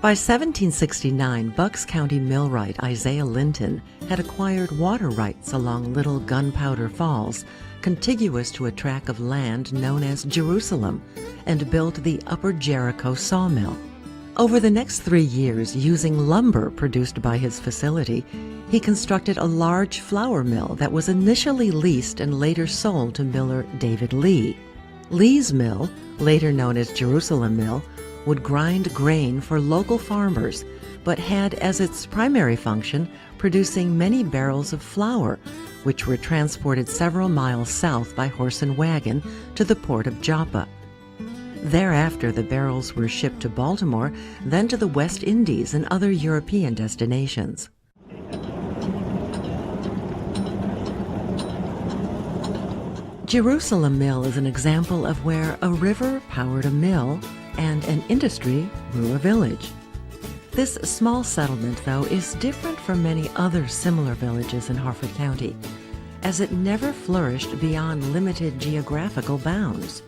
By 1769, Bucks County millwright Isaiah Linton had acquired water rights along Little Gunpowder Falls, contiguous to a tract of land known as Jerusalem, and built the Upper Jericho sawmill. Over the next 3 years, using lumber produced by his facility, he constructed a large flour mill that was initially leased and later sold to miller David Lee. Lee's mill, later known as Jerusalem Mill, would grind grain for local farmers, but had as its primary function producing many barrels of flour, which were transported several miles south by horse and wagon to the port of Joppa. Thereafter, the barrels were shipped to Baltimore, then to the West Indies and other European destinations. Jerusalem Mill is an example of where a river powered a mill and an industry grew a village. This small settlement, though, is different from many other similar villages in Harford County, as it never flourished beyond limited geographical bounds.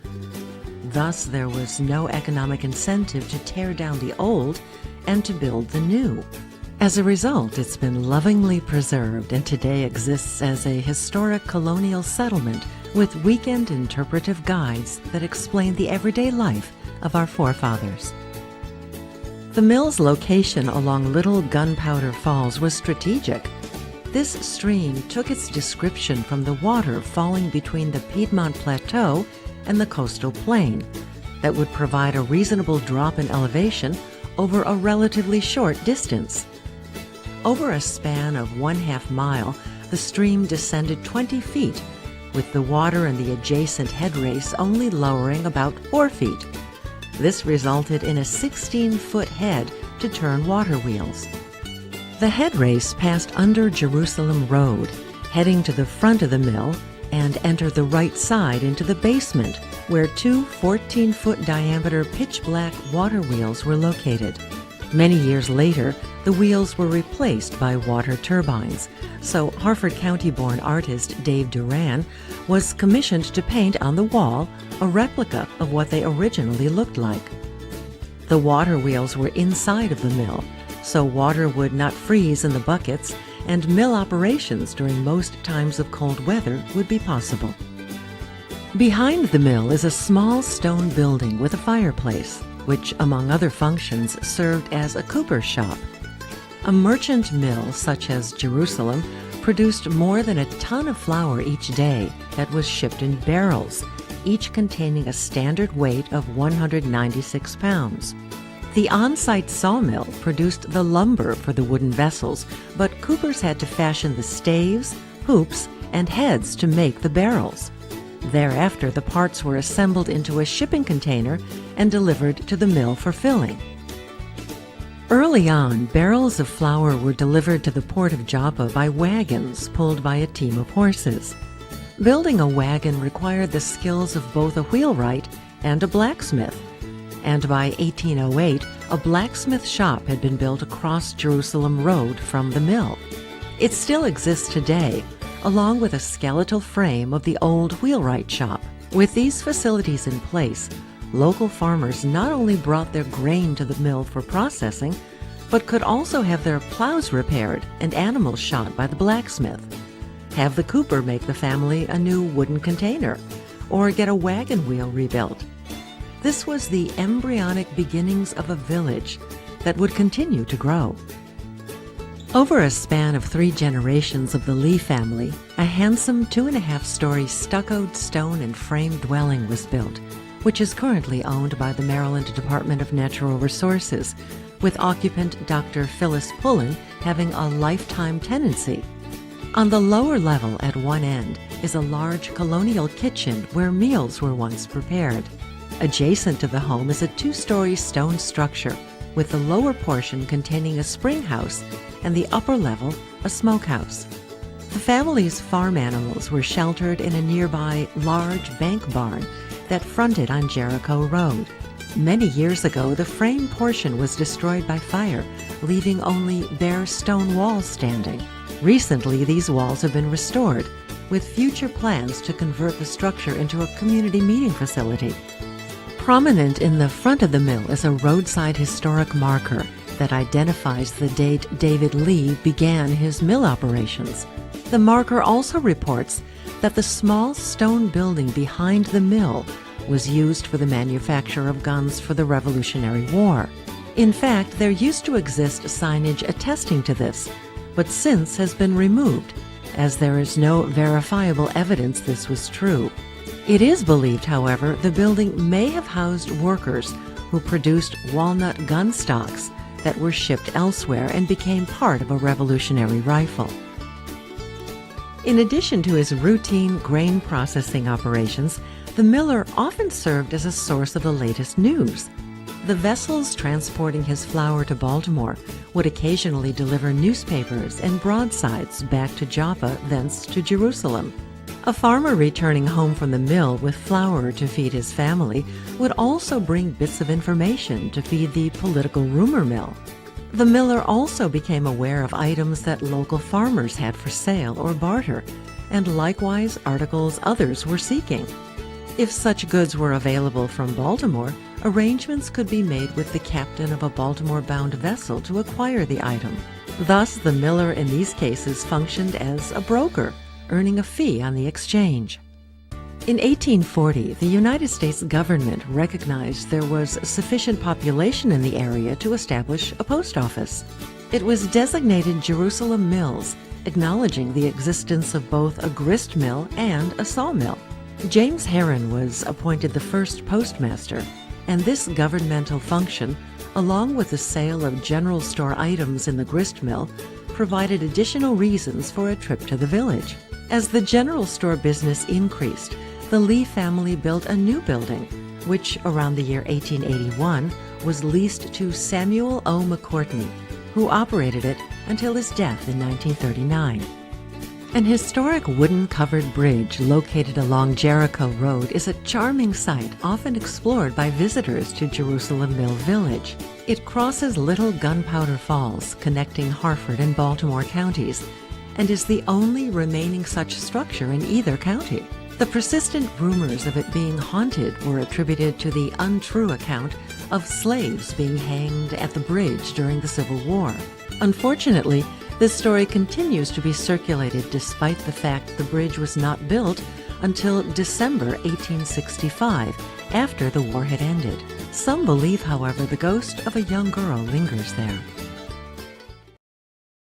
Thus, there was no economic incentive to tear down the old and to build the new. As a result, it's been lovingly preserved and today exists as a historic colonial settlement with weekend interpretive guides that explain the everyday life of our forefathers. The mill's location along Little Gunpowder Falls was strategic. This stream took its description from the water falling between the Piedmont Plateau and the coastal plain that would provide a reasonable drop in elevation over a relatively short distance. Over a span of 1/2 mile, the stream descended 20 feet, with the water in the adjacent head race only lowering about 4 feet. This resulted in a 16-foot head to turn water wheels. The head race passed under Jerusalem Road, heading to the front of the mill, and entered the right side into the basement, where 2 14-foot diameter pitch-black water wheels were located. Many years later, the wheels were replaced by water turbines, so Harford County-born artist Dave Duran was commissioned to paint on the wall a replica of what they originally looked like. The water wheels were inside of the mill, so water would not freeze in the buckets, and mill operations during most times of cold weather would be possible. Behind the mill is a small stone building with a fireplace, which, among other functions, served as a cooper's shop. A merchant mill, such as Jerusalem, produced more than a ton of flour each day that was shipped in barrels, each containing a standard weight of 196 pounds. The on-site sawmill produced the lumber for the wooden vessels, but coopers had to fashion the staves, hoops, and heads to make the barrels. Thereafter, the parts were assembled into a shipping container and delivered to the mill for filling. Early on, barrels of flour were delivered to the port of Joppa by wagons pulled by a team of horses. Building a wagon required the skills of both a wheelwright and a blacksmith, and by 1808, a blacksmith shop had been built across Jerusalem Road from the mill. It still exists today, along with a skeletal frame of the old wheelwright shop. With these facilities in place, local farmers not only brought their grain to the mill for processing, but could also have their plows repaired and animals shot by the blacksmith, have the cooper make the family a new wooden container, or get a wagon wheel rebuilt. This was the embryonic beginnings of a village that would continue to grow. Over a span of 3 generations of the Lee family, a handsome 2.5-story stuccoed stone and frame dwelling was built, which is currently owned by the Maryland Department of Natural Resources, with occupant Dr. Phyllis Pullen having a lifetime tenancy. On the lower level at one end is a large colonial kitchen where meals were once prepared. Adjacent to the home is a 2-story stone structure, with the lower portion containing a spring house and the upper level a smokehouse. The family's farm animals were sheltered in a nearby large bank barn that fronted on Jericho Road. Many years ago, the frame portion was destroyed by fire, leaving only bare stone walls standing. Recently, these walls have been restored, with future plans to convert the structure into a community meeting facility. Prominent in the front of the mill is a roadside historic marker that identifies the date David Lee began his mill operations. The marker also reports that the small stone building behind the mill was used for the manufacture of guns for the Revolutionary War. In fact, there used to exist signage attesting to this, but since has been removed, as there is no verifiable evidence this was true. It is believed, however, the building may have housed workers who produced walnut gun stocks that were shipped elsewhere and became part of a Revolutionary rifle. In addition to his routine grain processing operations, the miller often served as a source of the latest news. The vessels transporting his flour to Baltimore would occasionally deliver newspapers and broadsides back to Joppa, thence to Jerusalem. A farmer returning home from the mill with flour to feed his family would also bring bits of information to feed the political rumor mill. The miller also became aware of items that local farmers had for sale or barter, and likewise articles others were seeking. If such goods were available from Baltimore, arrangements could be made with the captain of a Baltimore-bound vessel to acquire the item. Thus, the miller in these cases functioned as a broker, earning a fee on the exchange. In 1840, the United States government recognized there was sufficient population in the area to establish a post office. It was designated Jerusalem Mills, acknowledging the existence of both a grist mill and a sawmill. James Herron was appointed the first postmaster, and this governmental function, along with the sale of general store items in the grist mill, provided additional reasons for a trip to the village. As the general store business increased, the Lee family built a new building, which around the year 1881 was leased to Samuel O. McCourtney, who operated it until his death in 1939. An historic wooden-covered bridge located along Jericho Road is a charming sight often explored by visitors to Jerusalem Mill Village. It crosses Little Gunpowder Falls, connecting Harford and Baltimore counties, and is the only remaining such structure in either county. The persistent rumors of it being haunted were attributed to the untrue account of slaves being hanged at the bridge during the Civil War. Unfortunately, this story continues to be circulated despite the fact the bridge was not built until December 1865, after the war had ended. Some believe, however, the ghost of a young girl lingers there.